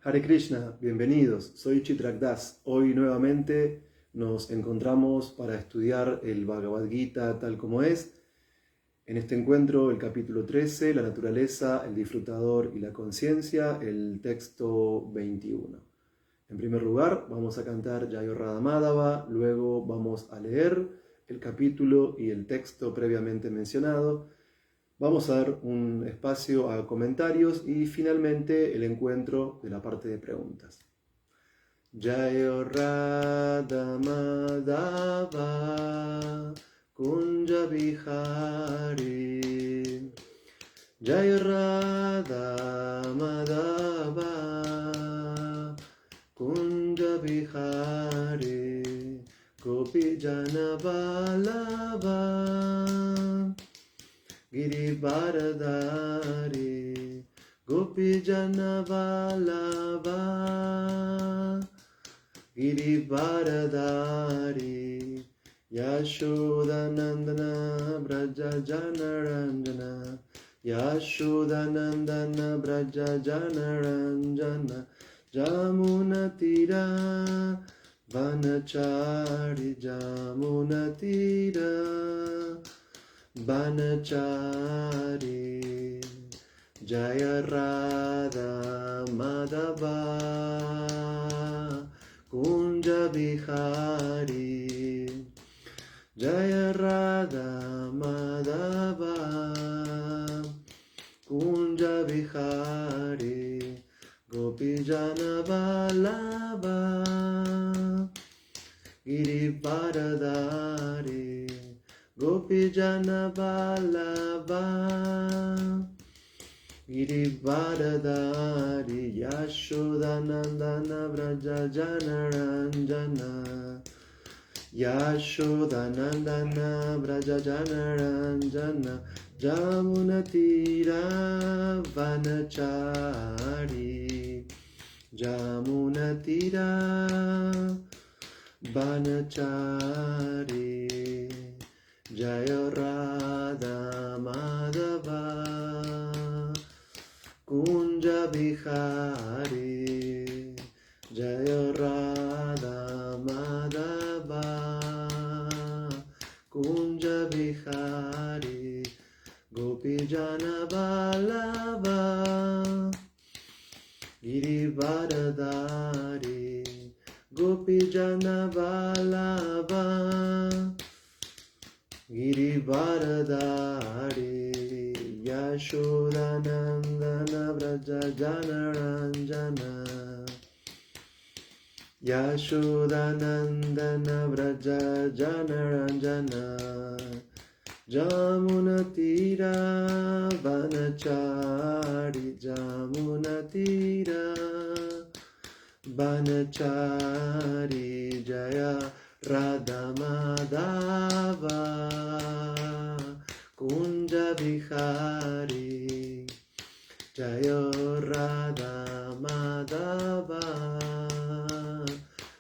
Hare Krishna, bienvenidos, soy Chitrak Das. Hoy nuevamente nos encontramos para estudiar el Bhagavad Gita tal como es. En este encuentro, el capítulo 13, la naturaleza, el disfrutador y la conciencia, el texto 21. En primer lugar, vamos a cantar Jayo Radha Madhava, luego vamos a leer el capítulo y el texto previamente mencionado. Vamos a dar un espacio a comentarios y finalmente el encuentro de la parte de preguntas. Jaya Radha Madhava Kunja Vihari Jaya Radha Madhava Kunja Vihari Gopi Jana Vallabha Girivaradari Gopijana Vallabha Girivaradari Yashodanandana Braja Janaranjana Yashodanandana Braja Janaranjana Jamunatira Vanachari Jamunatira Banachari Jaya Radha Madhava Kunja Vihari Jaya Radha Madhava Kunja Vihari Gopijana Vallabha Girivaradari Gopijana Vallabha Girivaradari Yashodanandana Vraja Janaranjana Yashodanandana Vraja Janaranjana Jamunatira Vanachari Jamunatira Vanachari Jaya Radha Madhava Kunja Vihari Jaya Radha Madhava Kunja Vihari Gopijana Vallabha Girivaradari Gopijana Vallabha Girivaradari Yashodanandana Vraja Janaranjana Yashodanandana Vraja Janaranjana Jamunatira Vanachari Jamunatira Vanachari Jaya Radha Madhava Kunja Vihari Jaya Radha Madhava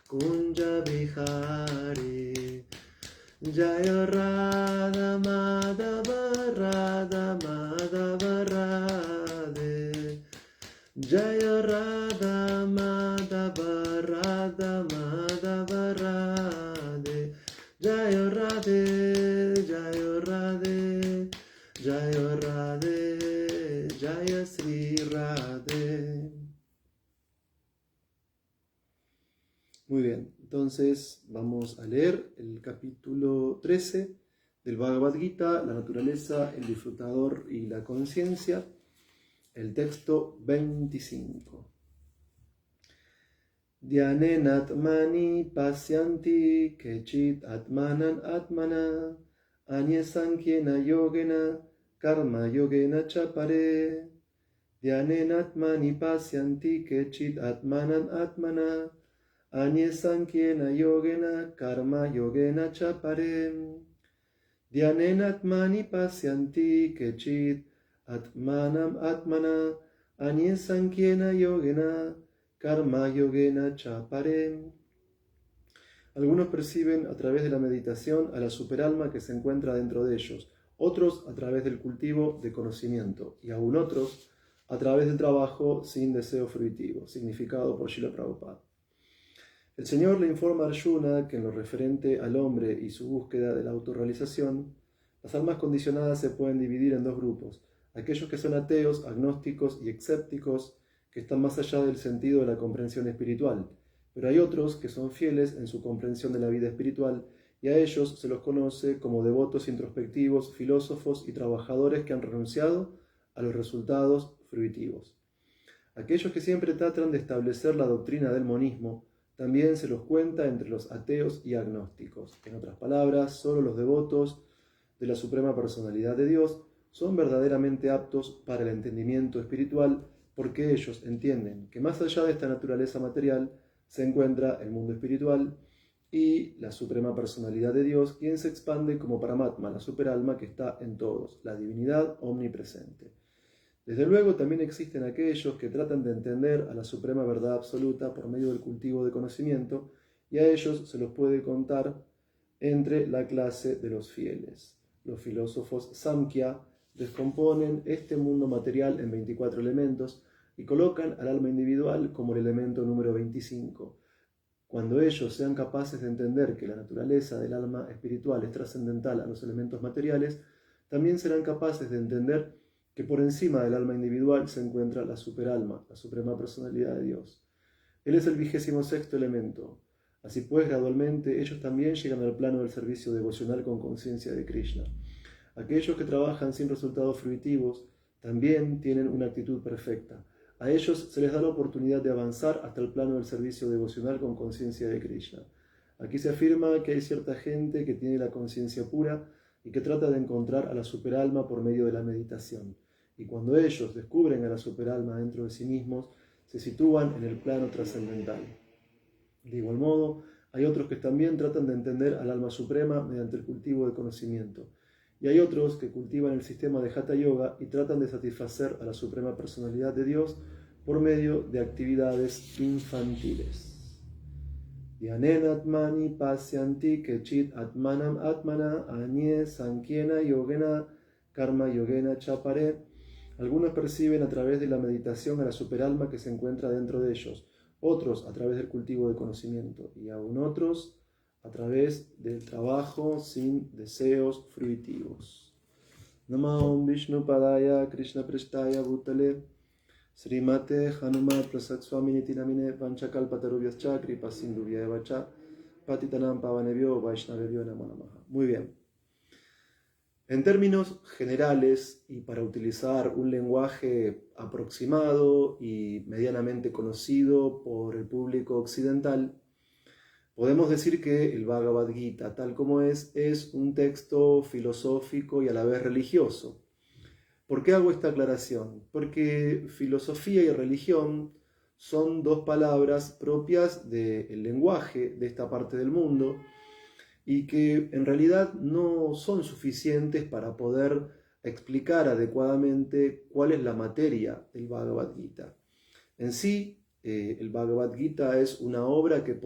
Kunja Vihari Jaya Radha Madhava Radha Madhava Radhe Jaya Radha Madhava Radha Madhava Radhe Jaya Radhe Jaya Radhe Jaya Radhe Jaya Sri Radhe. Muy bien, entonces vamos a leer el capítulo 13 del Bhagavad Gita, la naturaleza, el disfrutador y la conciencia, el texto 25. Dhyanenatmani pasyanti kechit atmanan atmana anyesankyena yogena karma yogena chapare. Dhyanenatmani pasyanti kechit atmanan atmana anyesankyena yogena karma yogena chapare. Dhyanenatmani pasyanti kechit atmanam atmana anyesankyena yogena Karma Yogena Chapare. Algunos perciben a través de la meditación a la superalma que se encuentra dentro de ellos, otros a través del cultivo de conocimiento y aún otros a través del trabajo sin deseo fruitivo, significado por Srila Prabhupada. El Señor le informa a Arjuna que en lo referente al hombre y su búsqueda de la autorrealización, las almas condicionadas se pueden dividir en dos grupos: aquellos que son ateos, agnósticos y escépticos, que están más allá del sentido de la comprensión espiritual, pero hay otros que son fieles en su comprensión de la vida espiritual, y a ellos se los conoce como devotos introspectivos, filósofos y trabajadores que han renunciado a los resultados fruitivos. Aquellos que siempre tratan de establecer la doctrina del monismo también se los cuenta entre los ateos y agnósticos. En otras palabras, solo los devotos de la Suprema Personalidad de Dios son verdaderamente aptos para el entendimiento espiritual, porque ellos entienden que más allá de esta naturaleza material se encuentra el mundo espiritual y la Suprema Personalidad de Dios, quien se expande como Paramatma, la superalma que está en todos, la divinidad omnipresente. Desde luego también existen aquellos que tratan de entender a la Suprema Verdad Absoluta por medio del cultivo de conocimiento, y a ellos se los puede contar entre la clase de los fieles. Los filósofos Samkhya descomponen este mundo material en 24 elementos y colocan al alma individual como el elemento número 25. Cuando ellos sean capaces de entender que la naturaleza del alma espiritual es trascendental a los elementos materiales, también serán capaces de entender que por encima del alma individual se encuentra la superalma, la Suprema Personalidad de Dios. Él es el 26º elemento. Así pues, gradualmente, ellos también llegan al plano del servicio devocional con conciencia de Krishna. Aquellos que trabajan sin resultados fruitivos también tienen una actitud perfecta. A ellos se les da la oportunidad de avanzar hasta el plano del servicio devocional con conciencia de Krishna. Aquí se afirma que hay cierta gente que tiene la conciencia pura y que trata de encontrar a la superalma por medio de la meditación. Y cuando ellos descubren a la superalma dentro de sí mismos, se sitúan en el plano trascendental. De igual modo, hay otros que también tratan de entender al alma suprema mediante el cultivo de conocimiento. Y hay otros que cultivan el sistema de Hatha Yoga y tratan de satisfacer a la Suprema Personalidad de Dios por medio de actividades infantiles. Dhyanena atmani pasyanti kechit atmanam atmana anye sankyena yogena karma yogena chapare. Algunos perciben a través de la meditación a la superalma que se encuentra dentro de ellos, otros a través del cultivo de conocimiento, y aún otros a través del trabajo sin deseos fruitivos. Namah Vishnu Padaya Krishna Prestaya Bhutale Srimate Hanumat Prasad Swaminiti Namine Vanchakalpatarubhyascha Kripa Sindhuvya Evacha Patitanam Pavanebhyo Vaishnavebhyo Namo Namaha. Muy bien. En términos generales, y para utilizar un lenguaje aproximado y medianamente conocido por el público occidental, podemos decir que el Bhagavad Gita, tal como es un texto filosófico y a la vez religioso. ¿Por qué hago esta aclaración? Porque filosofía y religión son dos palabras propias del lenguaje de esta parte del mundo, y que en realidad no son suficientes para poder explicar adecuadamente cuál es la materia del Bhagavad Gita. En sí, el Bhagavad Gita es una obra que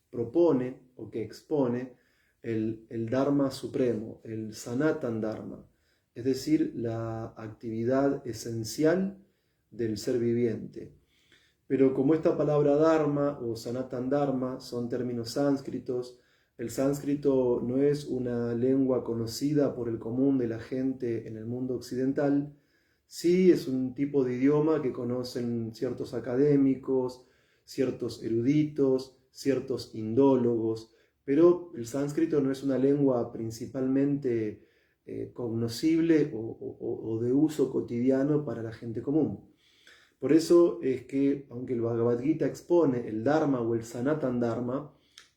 propone o que expone el Dharma supremo, el Sanatan Dharma, es decir, la actividad esencial del ser viviente. Pero como esta palabra Dharma o Sanatan Dharma son términos sánscritos, el sánscrito no es una lengua conocida por el común de la gente en el mundo occidental. Sí es un tipo de idioma que conocen ciertos académicos, ciertos eruditos, ciertos indólogos, pero el sánscrito no es una lengua principalmente cognoscible o de uso cotidiano para la gente común. Por eso es que, aunque el Bhagavad Gita expone el Dharma o el Sanatan Dharma,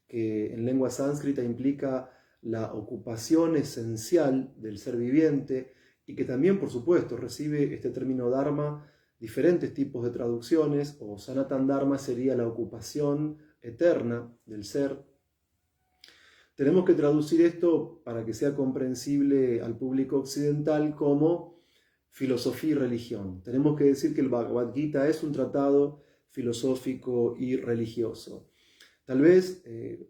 que en lengua sánscrita implica la ocupación esencial del ser viviente, y que también, por supuesto, recibe este término Dharma diferentes tipos de traducciones, o Sanatan Dharma sería la ocupación eterna del ser. Tenemos que traducir esto para que sea comprensible al público occidental como filosofía y religión. Tenemos que decir que el Bhagavad Gita es un tratado filosófico y religioso. Tal vez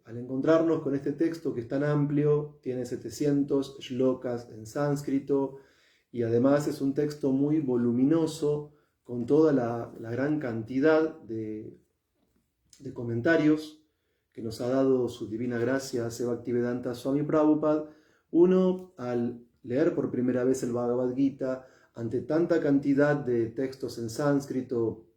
al encontrarnos con este texto que es tan amplio, tiene 700 shlokas en sánscrito y además es un texto muy voluminoso con toda la gran cantidad de comentarios que nos ha dado su divina gracia Seva Bhaktivedanta Swami Prabhupada. Uno, al leer por primera vez el Bhagavad Gita, ante tanta cantidad de textos en sánscrito,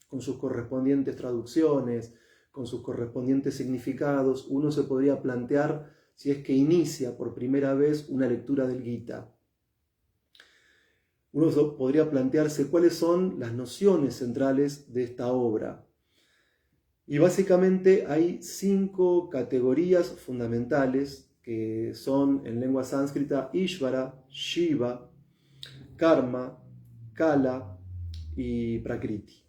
con sus correspondientes traducciones, con sus correspondientes significados, uno se podría plantear si es que inicia por primera vez una lectura del Gita. Uno podría plantearse cuáles son las nociones centrales de esta obra. Y básicamente hay 5 categorías fundamentales que son en lengua sánscrita Ishvara, Shiva, Karma, Kala y Prakriti.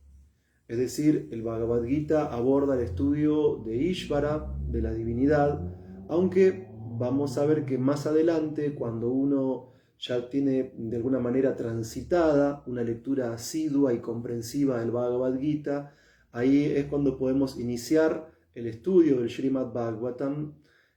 Es decir, el Bhagavad Gita aborda el estudio de Ishvara, de la divinidad, aunque vamos a ver que más adelante, cuando uno ya tiene de alguna manera transitada una lectura asidua y comprensiva del Bhagavad Gita, ahí es cuando podemos iniciar el estudio del Srimad Bhagavatam.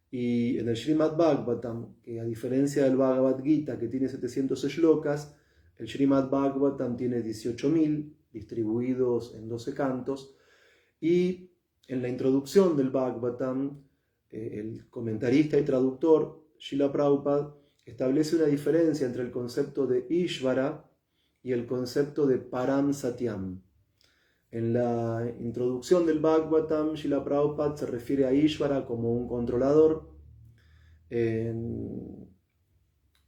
Y en el Srimad Bhagavatam, que a diferencia del Bhagavad Gita, que tiene 700 shlokas, el Srimad Bhagavatam tiene 18.000, distribuidos en 12 cantos, y en la introducción del Bhagavatam, el comentarista y traductor Srila Prabhupada establece una diferencia entre el concepto de Ishvara y el concepto de Param Satyam. En la introducción del Bhagavatam, Srila Prabhupada se refiere a Ishvara como un controlador. En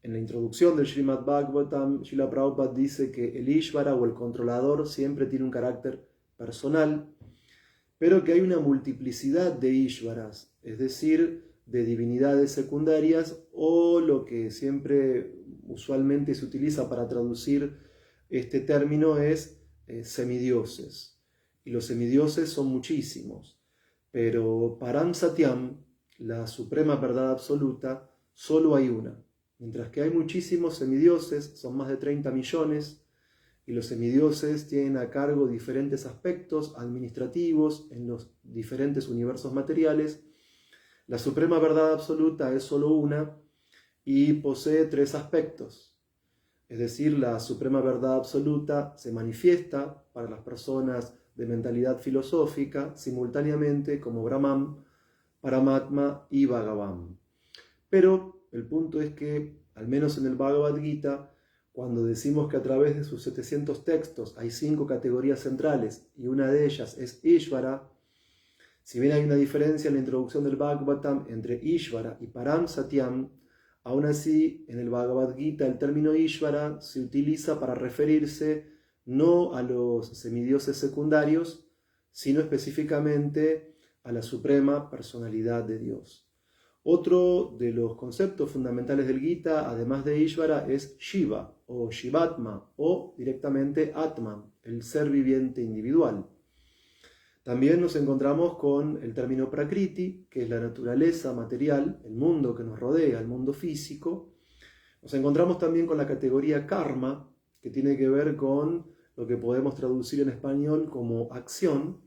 la introducción del Srimad Bhagavatam, Srila Prabhupada dice que el Ishvara o el controlador siempre tiene un carácter personal, pero que hay una multiplicidad de Ishvaras, es decir, de divinidades secundarias, o lo que siempre usualmente se utiliza para traducir este término es semidioses. Y los semidioses son muchísimos, pero Param Satyam, la suprema verdad absoluta, solo hay una. Mientras que hay muchísimos semidioses, son más de 30 millones, y los semidioses tienen a cargo diferentes aspectos administrativos en los diferentes universos materiales, la suprema verdad absoluta es solo una y posee 3 aspectos. Es decir, la suprema verdad absoluta se manifiesta para las personas de mentalidad filosófica simultáneamente como Brahman, Paramatma y Bhagavan. Pero el punto es que, al menos en el Bhagavad Gita, cuando decimos que a través de sus 700 textos hay 5 categorías centrales y una de ellas es Ishvara, si bien hay una diferencia en la introducción del Bhagavatam entre Ishvara y Param Satyam, aún así en el Bhagavad Gita el término Ishvara se utiliza para referirse no a los semidioses secundarios, sino específicamente a la suprema personalidad de Dios. Otro de los conceptos fundamentales del Gita, además de Ishvara, es Shiva o Shivatma o directamente Atman, el ser viviente individual. También nos encontramos con el término Prakriti, que es la naturaleza material, el mundo que nos rodea, el mundo físico. Nos encontramos también con la categoría Karma, que tiene que ver con lo que podemos traducir en español como acción,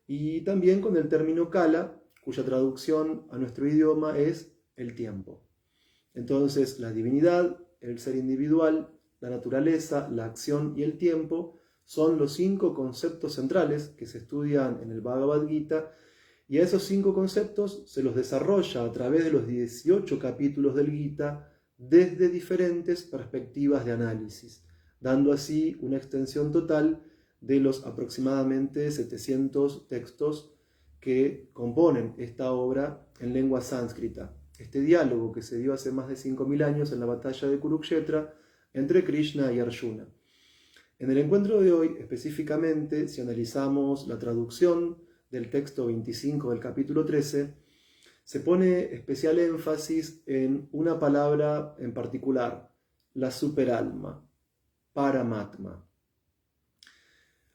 y también con el término Kala, cuya traducción a nuestro idioma es el tiempo. Entonces, la divinidad, el ser individual, la naturaleza, la acción y el tiempo son los 5 conceptos centrales que se estudian en el Bhagavad Gita, y a esos 5 conceptos se los desarrolla a través de los 18 capítulos del Gita desde diferentes perspectivas de análisis, dando así una extensión total de los aproximadamente 700 textos que componen esta obra en lengua sánscrita. Este diálogo que se dio hace más de 5.000 años en la batalla de Kurukshetra entre Krishna y Arjuna. En el encuentro de hoy, específicamente, si analizamos la traducción del texto 25 del capítulo 13, se pone especial énfasis en una palabra en particular, la superalma, Paramatma.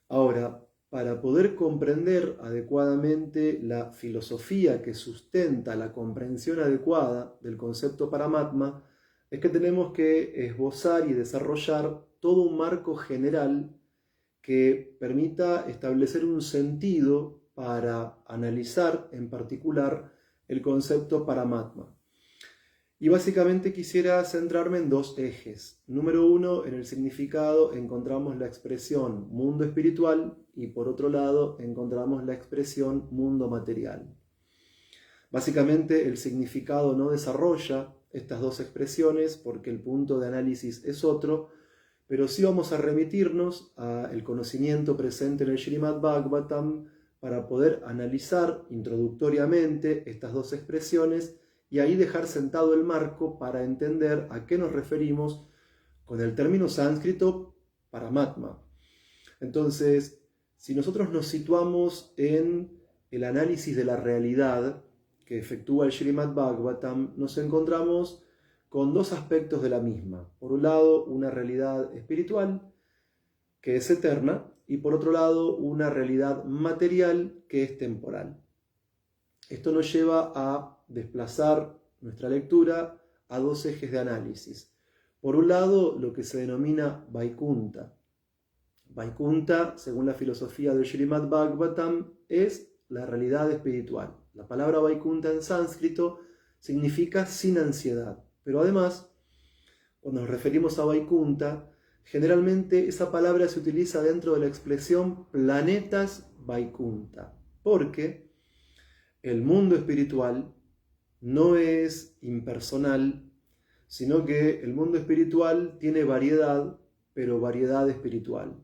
Ahora, para poder comprender adecuadamente la filosofía que sustenta la comprensión adecuada del concepto Paramatma, es que tenemos que esbozar y desarrollar todo un marco general que permita establecer un sentido para analizar en particular el concepto Paramatma. Y básicamente quisiera centrarme en dos ejes. Número uno, en el significado encontramos la expresión mundo espiritual y por otro lado encontramos la expresión mundo material. Básicamente el significado no desarrolla estas dos expresiones porque el punto de análisis es otro, pero sí vamos a remitirnos al conocimiento presente en el Srimad Bhagavatam para poder analizar introductoriamente estas dos expresiones y ahí dejar sentado el marco para entender a qué nos referimos con el término sánscrito Paramatma. Entonces, si nosotros nos situamos en el análisis de la realidad que efectúa el Srimad Bhagavatam, nos encontramos con dos aspectos de la misma. Por un lado, una realidad espiritual que es eterna y por otro lado, una realidad material que es temporal. Esto nos lleva a desplazar nuestra lectura a dos ejes de análisis. Por un lado, lo que se denomina Vaikunta. Vaikunta, según la filosofía del Srimad Bhagavatam, es la realidad espiritual. La palabra Vaikunta en sánscrito significa sin ansiedad, pero además, cuando nos referimos a Vaikunta, generalmente esa palabra se utiliza dentro de la expresión planetas Vaikunta, porque el mundo espiritual no es impersonal, sino que el mundo espiritual tiene variedad, pero variedad espiritual.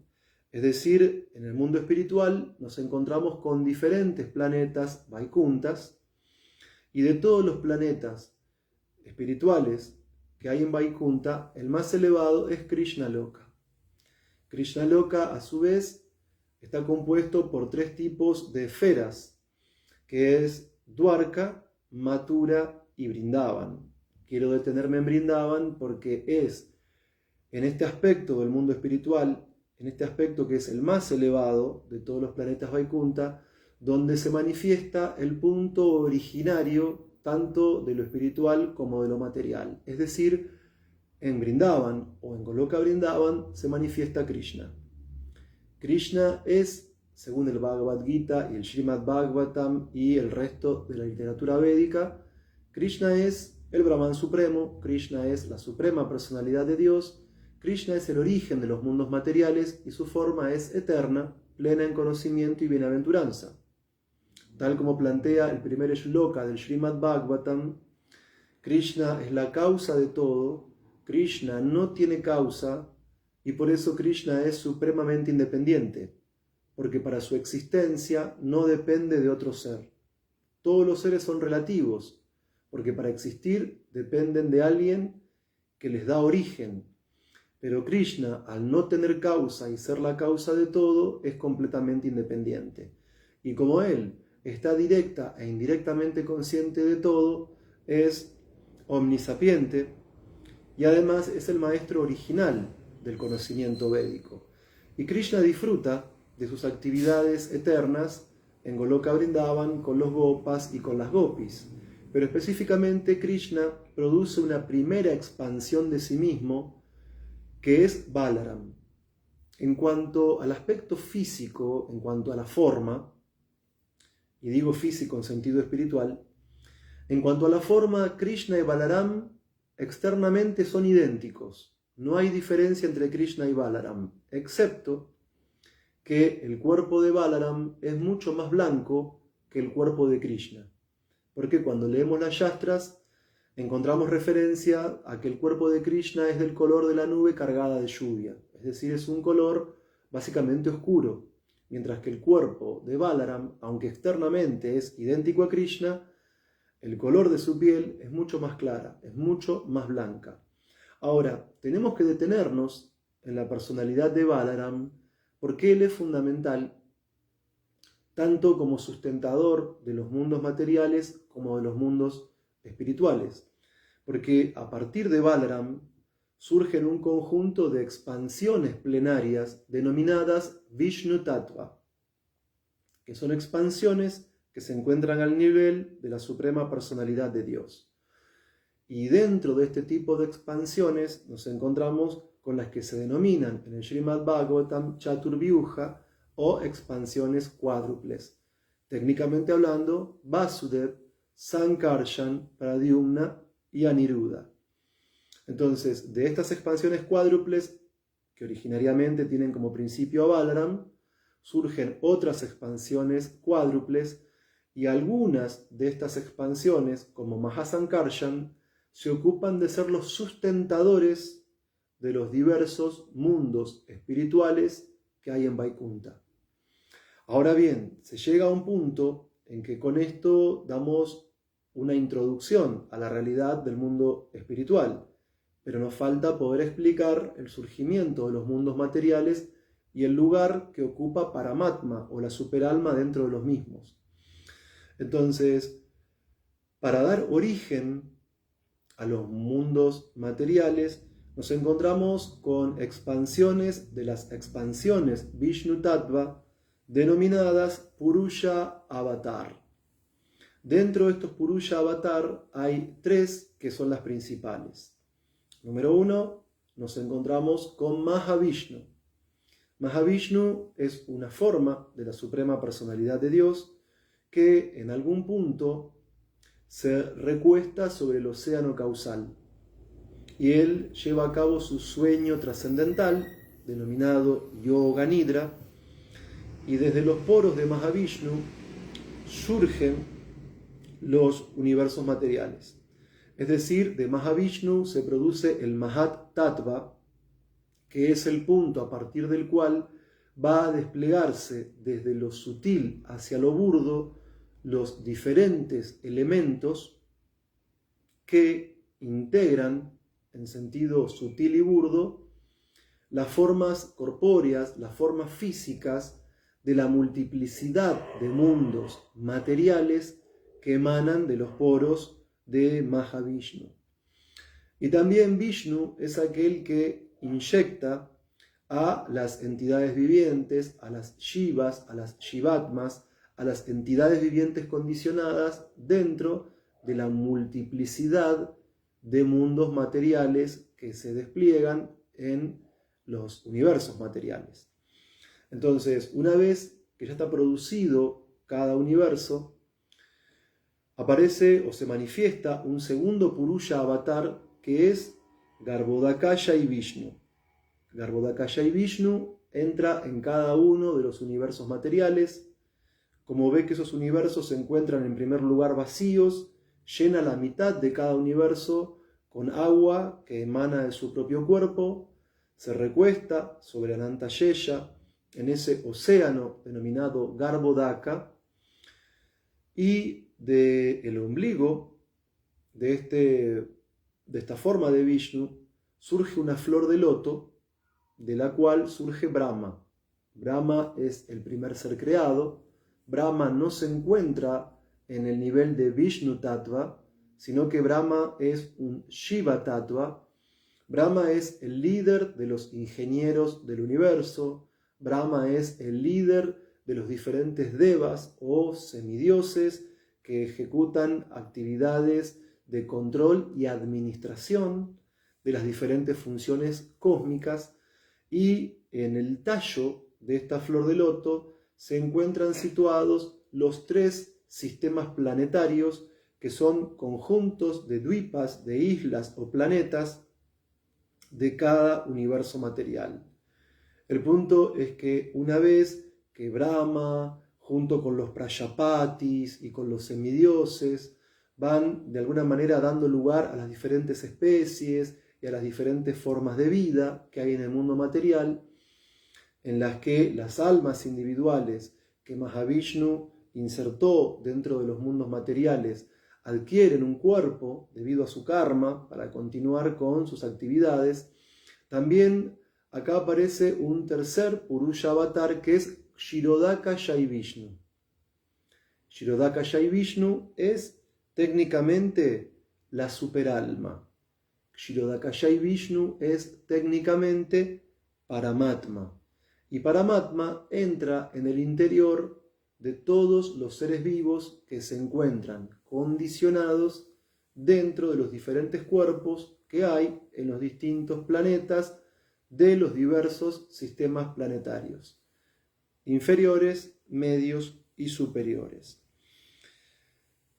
Es decir, en el mundo espiritual nos encontramos con diferentes planetas Vaikuntas, y de todos los planetas espirituales que hay en Vaikunta, el más elevado es Krishna Loka. Krishna Loka, a su vez, está compuesto por tres tipos de esferas, que es Dwarka, Mathura y Vrindavan. Quiero detenerme en Vrindavan porque es en este aspecto del mundo espiritual, en este aspecto que es el más elevado de todos los planetas Vaikunta, donde se manifiesta el punto originario tanto de lo espiritual como de lo material. Es decir, en Vrindavan o en Goloka Vrindavan se manifiesta Krishna. Krishna es, según el Bhagavad Gita y el Srimad Bhagavatam y el resto de la literatura védica, Krishna es el Brahman supremo, Krishna es la suprema personalidad de Dios, Krishna es el origen de los mundos materiales y su forma es eterna, plena en conocimiento y bienaventuranza. Tal como plantea el primer shloka del Srimad Bhagavatam, Krishna es la causa de todo, Krishna no tiene causa y por eso Krishna es supremamente independiente, porque para su existencia no depende de otro ser. Todos los seres son relativos, porque para existir dependen de alguien que les da origen. Pero Krishna, al no tener causa y ser la causa de todo, es completamente independiente. Y como Él está directa e indirectamente consciente de todo, es omnisapiente y además es el maestro original del conocimiento védico. Y Krishna disfruta de sus actividades eternas en Goloka Vrindavan con los gopas y con las gopis. Pero específicamente Krishna produce una primera expansión de sí mismo que es Balaram. En cuanto al aspecto físico, en cuanto a la forma, y digo físico en sentido espiritual, en cuanto a la forma, Krishna y Balaram externamente son idénticos. No hay diferencia entre Krishna y Balaram, excepto que el cuerpo de Balaram es mucho más blanco que el cuerpo de Krishna. Porque cuando leemos las Shastras, encontramos referencia a que el cuerpo de Krishna es del color de la nube cargada de lluvia. Es decir, es un color básicamente oscuro. Mientras que el cuerpo de Balaram, aunque externamente es idéntico a Krishna, el color de su piel es mucho más clara, es mucho más blanca. Ahora, tenemos que detenernos en la personalidad de Balaram porque él es fundamental tanto como sustentador de los mundos materiales como de los mundos espirituales. Porque a partir de Balaram surgen un conjunto de expansiones plenarias denominadas Vishnu Tattva, que son expansiones que se encuentran al nivel de la suprema personalidad de Dios. Y dentro de este tipo de expansiones nos encontramos con las que se denominan en el Srimad Bhagavatam Chaturvyuha o expansiones cuádruples. Técnicamente hablando, Vasudev, Sankarshan, Pradyumna y Aniruddha. Entonces, de estas expansiones cuádruples, que originariamente tienen como principio a Balaram, surgen otras expansiones cuádruples, y algunas de estas expansiones, como Mahasankarshan, se ocupan de ser los sustentadores de los diversos mundos espirituales que hay en Vaikunta. Ahora bien, se llega a un punto en que con esto damos una introducción a la realidad del mundo espiritual, pero nos falta poder explicar el surgimiento de los mundos materiales y el lugar que ocupa Paramatma o la superalma dentro de los mismos. Entonces, para dar origen a los mundos materiales, nos encontramos con expansiones de las expansiones Vishnu Tattva denominadas Purusha Avatar. Dentro de estos Purusha Avatar hay 3 que son las principales. Número 1, nos encontramos con Mahavishnu. Mahavishnu es una forma de la Suprema Personalidad de Dios que en algún punto se recuesta sobre el océano causal y él lleva a cabo su sueño trascendental denominado Yoga Nidra, y desde los poros de Mahavishnu surgen los universos materiales. Es decir, de Mahavishnu se produce el Mahat Tattva, que es el punto a partir del cual va a desplegarse desde lo sutil hacia lo burdo los diferentes elementos que integran en sentido sutil y burdo las formas corpóreas, las formas físicas de la multiplicidad de mundos materiales que emanan de los poros de Mahavishnu. Y también Vishnu es aquel que inyecta a las entidades vivientes, a las Shivas, a las Shivatmas, a las entidades vivientes condicionadas dentro de la multiplicidad de mundos materiales que se despliegan en los universos materiales. Entonces, una vez que ya está producido cada universo, aparece o se manifiesta un segundo Purusha Avatar que es Garbhodakaya y Vishnu. Garbhodakaya y Vishnu entra en cada uno de los universos materiales. Como ve que esos universos se encuentran en primer lugar vacíos, llena la mitad de cada universo con agua que emana de su propio cuerpo, se recuesta sobre Anantayesha, en ese océano denominado Garbhodaka, y del ombligo de esta forma de Vishnu surge una flor de loto, de la cual surge Brahma. Brahma es el primer ser creado. Brahma no se encuentra en el nivel de Vishnu Tattva, sino que Brahma es un Shiva Tattva. Brahma es el líder de los ingenieros del universo. Brahma es el líder de los diferentes devas o semidioses que ejecutan actividades de control y administración de las diferentes funciones cósmicas, y en el tallo de esta flor de loto se encuentran situados los 3 sistemas planetarios que son conjuntos de dvipas, de islas o planetas de cada universo material. El punto es que una vez que Brahma, junto con los Prajapatis y con los semidioses, van de alguna manera dando lugar a las diferentes especies y a las diferentes formas de vida que hay en el mundo material, en las que las almas individuales que Mahavishnu insertó dentro de los mundos materiales adquieren un cuerpo debido a su karma para continuar con sus actividades. También acá aparece un tercer Purusha Avatar que es Kshirodakaya Vishnu. Kshirodakaya Vishnu es técnicamente la superalma. Kshirodakaya Vishnu es técnicamente Paramatma. Y Paramatma entra en el interior de todos los seres vivos que se encuentran condicionados dentro de los diferentes cuerpos que hay en los distintos planetas de los diversos sistemas planetarios, inferiores, medios y superiores.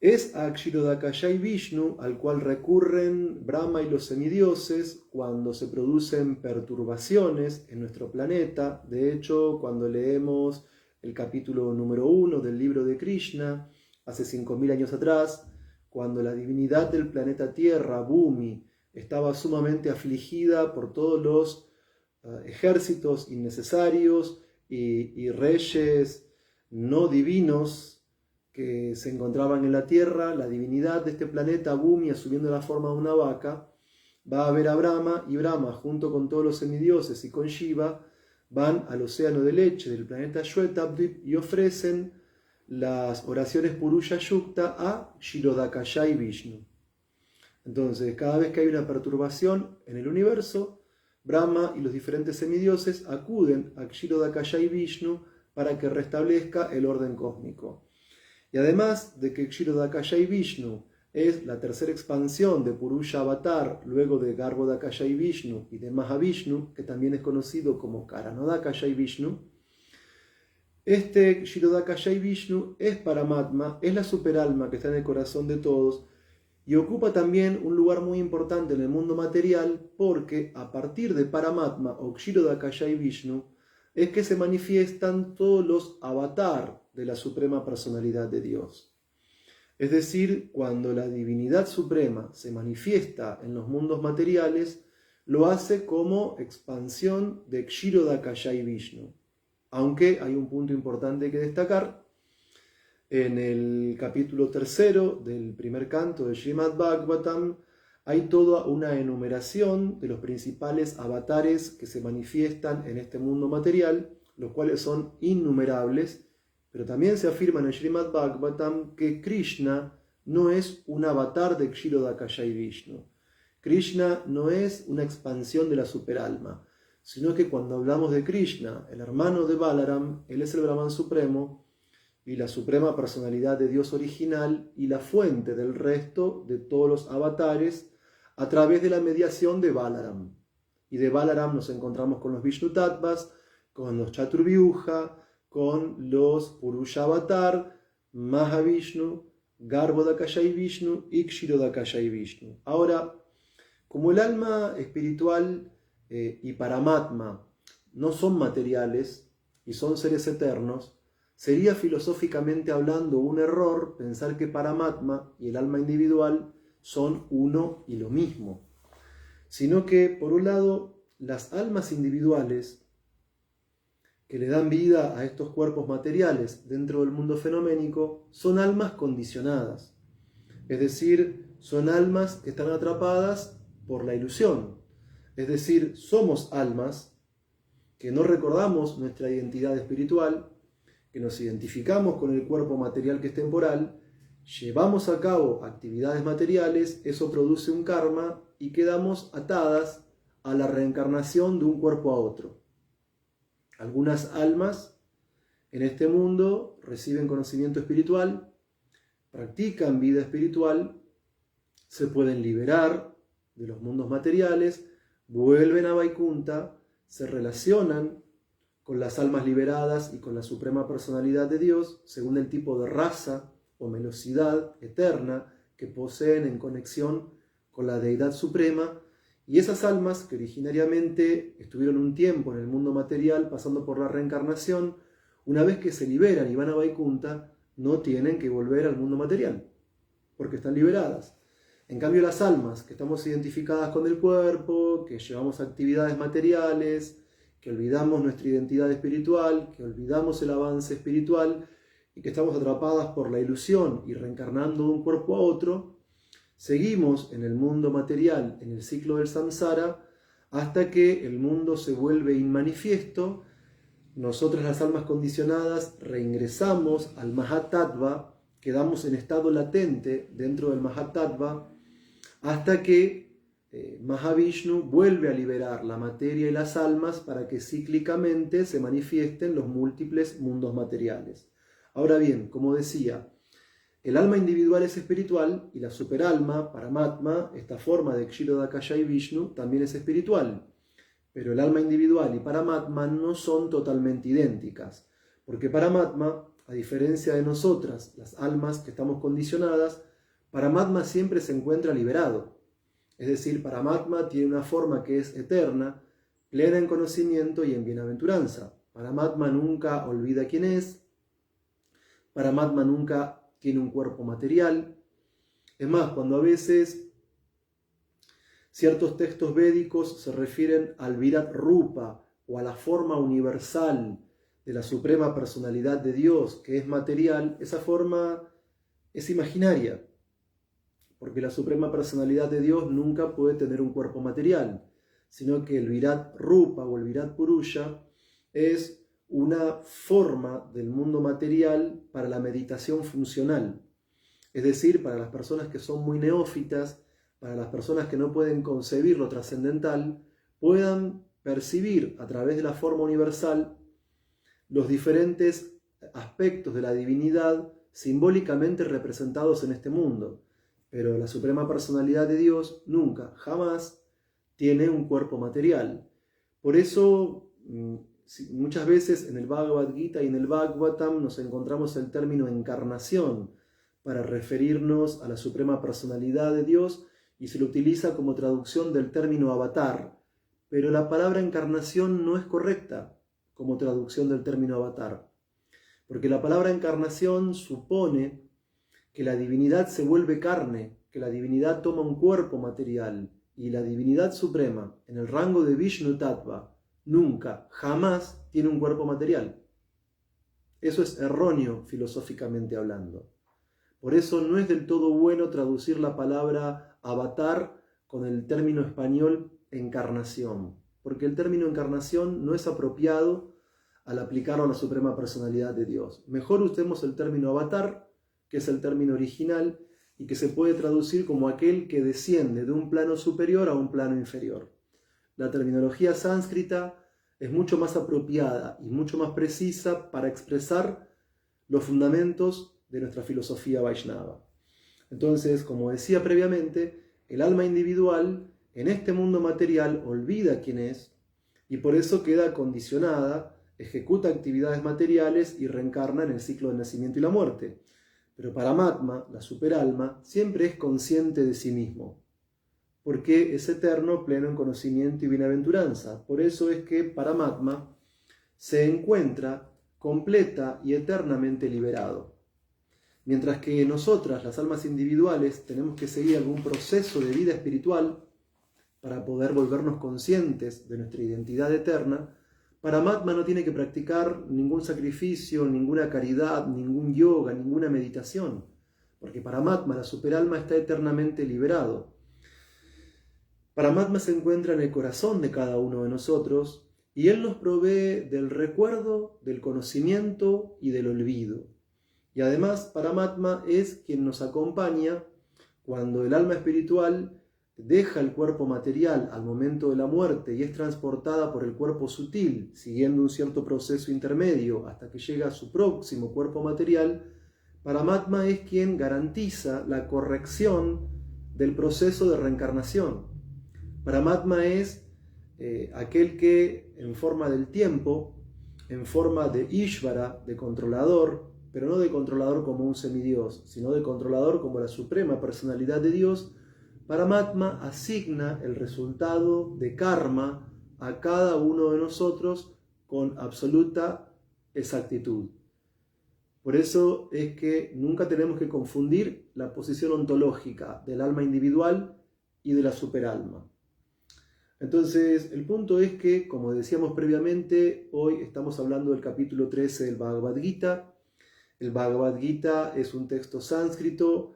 Es a Kshirodakashai Vishnu al cual recurren Brahma y los semidioses cuando se producen perturbaciones en nuestro planeta. De hecho, cuando leemos el capítulo número 1 del libro de Krishna, hace 5000 años atrás, cuando la divinidad del planeta Tierra, Bhumi, estaba sumamente afligida por todos los ejércitos innecesarios y reyes no divinos que se encontraban en la Tierra, la divinidad de este planeta, Bhumi, asumiendo la forma de una vaca, va a ver a Brahma, y Brahma, junto con todos los semidioses y con Shiva, van al océano de leche del planeta Shwetabdip y ofrecen las oraciones Purusha Yukta a Kshirodakashai Vishnu. Entonces, cada vez que hay una perturbación en el universo, Brahma y los diferentes semidioses acuden a Kshirodakashai Vishnu para que restablezca el orden cósmico. Y además de que Kshirodakashai Vishnu es la tercera expansión de Purusha Avatar, luego de Garbhodakashai Vishnu y de Mahavishnu, que también es conocido como Karanodakashai Vishnu, este Kshirodakashai Vishnu es Paramatma, es la superalma que está en el corazón de todos y ocupa también un lugar muy importante en el mundo material porque a partir de Paramatma o Kshirodakashai Vishnu es que se manifiestan todos los avatar de la Suprema Personalidad de Dios. Es decir, cuando la Divinidad Suprema se manifiesta en los mundos materiales, lo hace como expansión de Kshirodakashai Vishnu. Aunque hay un punto importante que destacar, en el capítulo 3 del primer canto de Srimad Bhagavatam hay toda una enumeración de los principales avatares que se manifiestan en este mundo material, los cuales son innumerables, pero también se afirma en el Srimad Bhagavatam que Krishna no es un avatar de Kshirodakashai Vishnu. Krishna no es una expansión de la superalma, sino que cuando hablamos de Krishna, el hermano de Balaram, él es el Brahman supremo y la suprema personalidad de Dios original y la fuente del resto de todos los avatares a través de la mediación de Balaram. Y de Balaram nos encontramos con los Vishnu Tattvas, con los Chaturvyuha, con los Purusha Avatar, Mahavishnu, Garbhodakashai Vishnu y Kshirodakashai Vishnu. Ahora, como el alma espiritual y Paramatma no son materiales y son seres eternos, sería filosóficamente hablando un error pensar que Paramatma y el alma individual son uno y lo mismo, sino que, por un lado, las almas individuales que le dan vida a estos cuerpos materiales dentro del mundo fenoménico son almas condicionadas, es decir, son almas que están atrapadas por la ilusión, es decir, somos almas que no recordamos nuestra identidad espiritual, que nos identificamos con el cuerpo material que es temporal, llevamos a cabo actividades materiales, eso produce un karma y quedamos atadas a la reencarnación de un cuerpo a otro. Algunas almas en este mundo reciben conocimiento espiritual, practican vida espiritual, se pueden liberar de los mundos materiales, vuelven a Vaikunta, se relacionan con las almas liberadas y con la suprema personalidad de Dios, según el tipo de raza o velocidad eterna que poseen en conexión con la deidad suprema, y esas almas que originariamente estuvieron un tiempo en el mundo material pasando por la reencarnación, una vez que se liberan y van a Vaikunta, no tienen que volver al mundo material, porque están liberadas. En cambio, las almas que estamos identificadas con el cuerpo, que llevamos actividades materiales, que olvidamos nuestra identidad espiritual, que olvidamos el avance espiritual y que estamos atrapadas por la ilusión y reencarnando de un cuerpo a otro, seguimos en el mundo material, en el ciclo del samsara, hasta que el mundo se vuelve inmanifiesto. Nosotras, las almas condicionadas, reingresamos al Mahatattva, quedamos en estado latente dentro del Mahatattva, hasta que Mahavishnu vuelve a liberar la materia y las almas para que cíclicamente se manifiesten los múltiples mundos materiales. Ahora bien, como decía, el alma individual es espiritual y la superalma, Paramatma, esta forma de Kshirodakashai Vishnu, también es espiritual. Pero el alma individual y Paramatma no son totalmente idénticas, porque Paramatma, A diferencia de nosotras, las almas que estamos condicionadas, Paramatma siempre se encuentra liberado. Es decir, Paramatma tiene una forma que es eterna, plena en conocimiento y en bienaventuranza. Paramatma nunca olvida quién es. Paramatma nunca tiene un cuerpo material. Es más, cuando a veces ciertos textos védicos se refieren al Virat Rupa o a la forma universal de la suprema personalidad de Dios, que es material, esa forma es imaginaria, porque la suprema personalidad de Dios nunca puede tener un cuerpo material, sino que el Virat Rupa o el Virat Purusha es una forma del mundo material para la meditación funcional. Es decir, para las personas que son muy neófitas, para las personas que no pueden concebir lo trascendental, puedan percibir a través de la forma universal los diferentes aspectos de la divinidad simbólicamente representados en este mundo. Pero la suprema personalidad de Dios nunca, jamás tiene un cuerpo material. Por eso, muchas veces en el Bhagavad Gita y en el Bhagavatam nos encontramos el término encarnación para referirnos a la suprema personalidad de Dios y se lo utiliza como traducción del término avatar. Pero la palabra encarnación no es correcta como traducción del término avatar, porque la palabra encarnación supone que la divinidad se vuelve carne, que la divinidad toma un cuerpo material, y la divinidad suprema, en el rango de Vishnu Tattva, nunca, jamás tiene un cuerpo material. Eso es erróneo filosóficamente hablando. Por eso no es del todo bueno traducir la palabra avatar con el término español encarnación, porque el término encarnación no es apropiado al aplicarlo a la suprema personalidad de Dios. Mejor usemos el término avatar, que es el término original, y que se puede traducir como aquel que desciende de un plano superior a un plano inferior. La terminología sánscrita es mucho más apropiada y mucho más precisa para expresar los fundamentos de nuestra filosofía Vaishnava. Entonces, como decía previamente, el alma individual en este mundo material olvida quién es y por eso queda condicionada, ejecuta actividades materiales y reencarna en el ciclo del nacimiento y la muerte. Pero Paramatma, la superalma, siempre es consciente de sí mismo, porque es eterno, pleno en conocimiento y bienaventuranza. Por eso es que Paramatma se encuentra completa y eternamente liberado. Mientras que nosotras, las almas individuales, tenemos que seguir algún proceso de vida espiritual para poder volvernos conscientes de nuestra identidad eterna, Paramatma no tiene que practicar ningún sacrificio, ninguna caridad, ningún yoga, ninguna meditación, porque Paramatma, la superalma, está eternamente liberado. Paramatma se encuentra en el corazón de cada uno de nosotros y Él nos provee del recuerdo, del conocimiento y del olvido. Y además, Paramatma es quien nos acompaña cuando el alma espiritual deja el cuerpo material al momento de la muerte y es transportada por el cuerpo sutil, siguiendo un cierto proceso intermedio hasta que llega a su próximo cuerpo material. Paramatma es quien garantiza la corrección del proceso de reencarnación. Paramatma es aquel que en forma del tiempo, en forma de Ishvara, de controlador, pero no de controlador como un semidios, sino de controlador como la suprema personalidad de Dios, Paramatma asigna el resultado de karma a cada uno de nosotros con absoluta exactitud. Por eso es que nunca tenemos que confundir la posición ontológica del alma individual y de la superalma. Entonces, el punto es que, como decíamos previamente, hoy estamos hablando del capítulo 13 del Bhagavad Gita. El Bhagavad Gita es un texto sánscrito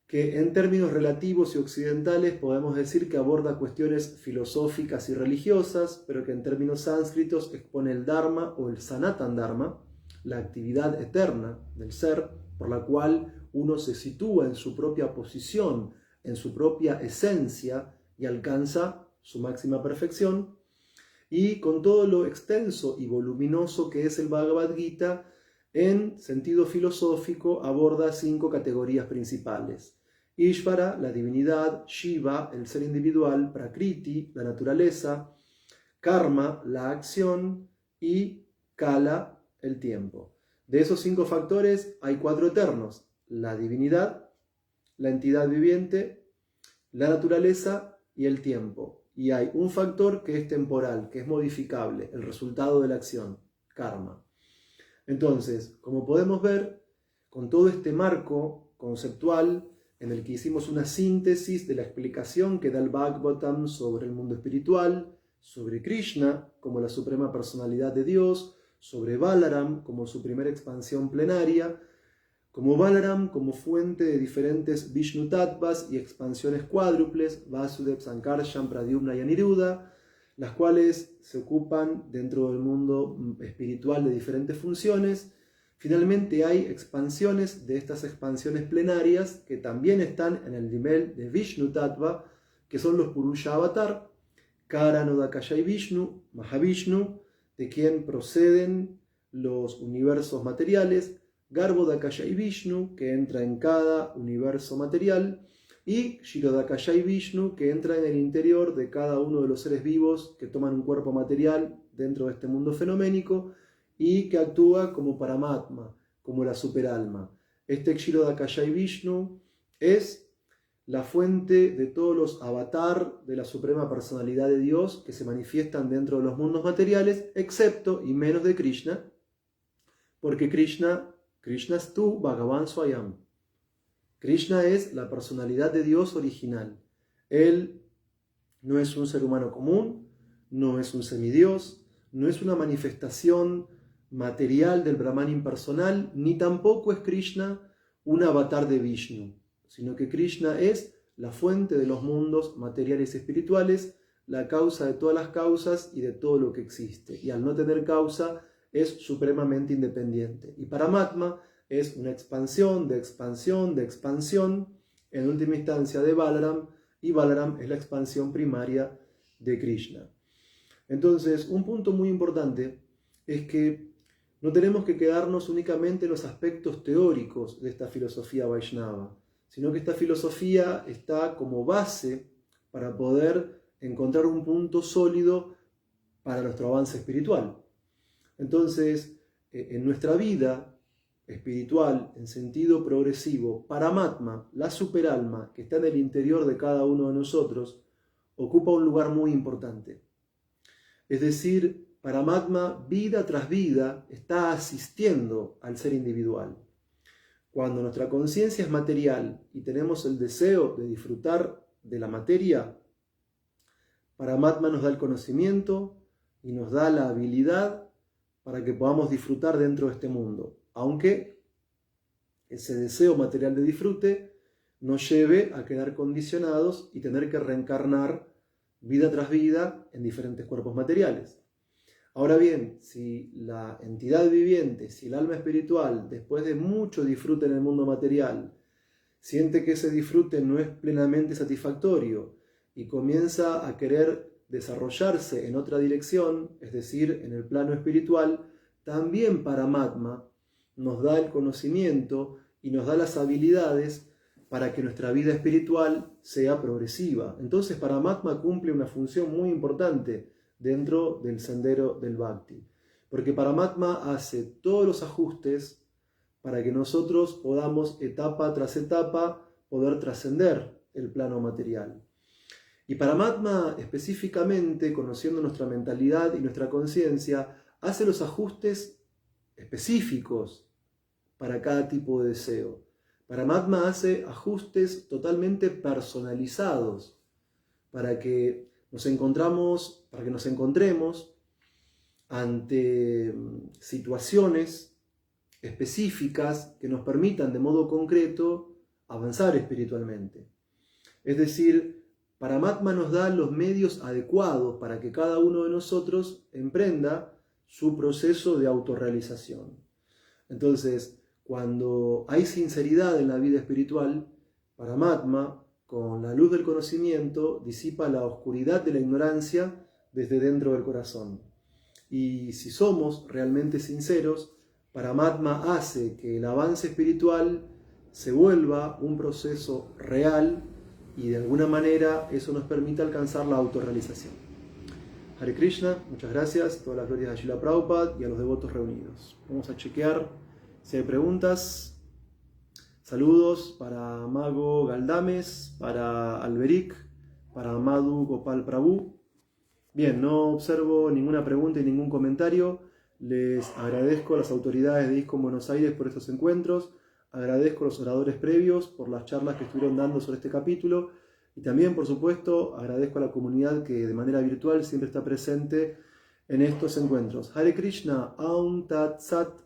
que en términos relativos y occidentales podemos decir que aborda cuestiones filosóficas y religiosas, pero que en términos sánscritos expone el Dharma o el Sanatan Dharma, la actividad eterna del ser, por la cual uno se sitúa en su propia posición, en su propia esencia y alcanza su máxima perfección. Y con todo lo extenso y voluminoso que es el Bhagavad Gita, en sentido filosófico aborda 5 categorías principales. Ishvara, la divinidad; Shiva, el ser individual; Prakriti, la naturaleza; Karma, la acción; y Kala, el tiempo. De esos 5 factores hay 4 eternos: la divinidad, la entidad viviente, la naturaleza y el tiempo. Y hay un factor que es temporal, que es modificable, el resultado de la acción, karma. Entonces, como podemos ver, con todo este marco conceptual en el que hicimos una síntesis de la explicación que da el Bhagavatam sobre el mundo espiritual, sobre Krishna como la suprema personalidad de Dios, sobre Balaram como su primera expansión plenaria, como Balaram como fuente de diferentes Vishnu Tattvas y expansiones cuádruples, Vasudev, Sankarshan, Pradyumna y Aniruddha, las cuales se ocupan dentro del mundo espiritual de diferentes funciones. Finalmente hay expansiones de estas expansiones plenarias que también están en el nivel de Vishnu Tattva, que son los Purusha Avatar, Karanodakaya y Vishnu, Mahavishnu, de quien proceden los universos materiales, Garbhodakaya y Vishnu, que entra en cada universo material, y Kshirodakaya y Vishnu, que entra en el interior de cada uno de los seres vivos que toman un cuerpo material dentro de este mundo fenoménico, y que actúa como Paramatma, como la superalma. Este Kshirodakaya y Vishnu es la fuente de todos los avatar de la suprema personalidad de Dios que se manifiestan dentro de los mundos materiales, excepto y menos de Krishna, porque Krishna es tú, Bhagavan Swayam. Krishna es la personalidad de Dios original. Él no es un ser humano común, no es un semidios, no es una manifestación material del Brahman impersonal, ni tampoco es Krishna un avatar de Vishnu, sino que Krishna es la fuente de los mundos materiales y espirituales, la causa de todas las causas y de todo lo que existe. Y al no tener causa, es supremamente independiente. Y Paramatma es una expansión de expansión de expansión, en última instancia de Balaram, y Balaram es la expansión primaria de Krishna. Entonces, un punto muy importante es que no tenemos que quedarnos únicamente en los aspectos teóricos de esta filosofía Vaishnava, sino que esta filosofía está como base para poder encontrar un punto sólido para nuestro avance espiritual. Entonces, en nuestra vida espiritual, en sentido progresivo, Paramatma, la superalma que está en el interior de cada uno de nosotros, ocupa un lugar muy importante. Es decir, Paramatma, vida tras vida, está asistiendo al ser individual. Cuando nuestra conciencia es material y tenemos el deseo de disfrutar de la materia, Paramatma nos da el conocimiento y nos da la habilidad para que podamos disfrutar dentro de este mundo, aunque ese deseo material de disfrute nos lleve a quedar condicionados y tener que reencarnar vida tras vida en diferentes cuerpos materiales. Ahora bien, si la entidad viviente, si el alma espiritual, después de mucho disfrute en el mundo material, siente que ese disfrute no es plenamente satisfactorio y comienza a querer desarrollarse en otra dirección, es decir, en el plano espiritual, también Paramatma nos da el conocimiento y nos da las habilidades para que nuestra vida espiritual sea progresiva. Entonces Paramatma cumple una función muy importante dentro del sendero del Bhakti, porque Paramatma hace todos los ajustes para que nosotros podamos etapa tras etapa poder trascender el plano material. Y Paramatma específicamente, conociendo nuestra mentalidad y nuestra conciencia, hace los ajustes específicos para cada tipo de deseo. Paramatma hace ajustes totalmente personalizados para que nos encontremos ante situaciones específicas que nos permitan de modo concreto avanzar espiritualmente. Es decir, Paramatma nos da los medios adecuados para que cada uno de nosotros emprenda su proceso de autorrealización. Entonces, cuando hay sinceridad en la vida espiritual, Paramatma, con la luz del conocimiento, disipa la oscuridad de la ignorancia desde dentro del corazón. Y si somos realmente sinceros, Paramatma hace que el avance espiritual se vuelva un proceso real y de alguna manera eso nos permite alcanzar la autorrealización. Hare Krishna, muchas gracias, todas las glorias a Srila Prabhupada y a los devotos reunidos. Vamos a chequear Si hay preguntas, saludos para Mago Galdames, para Alberic, para Madhu Gopal Prabhu. Bien, no observo ninguna pregunta y ningún comentario. Les agradezco a las autoridades de ISKCON Buenos Aires por estos encuentros. Agradezco a los oradores previos por las charlas que estuvieron dando sobre este capítulo. Y también, por supuesto, agradezco a la comunidad que de manera virtual siempre está presente en estos encuentros. Hare Krishna, Aum Tat Sat.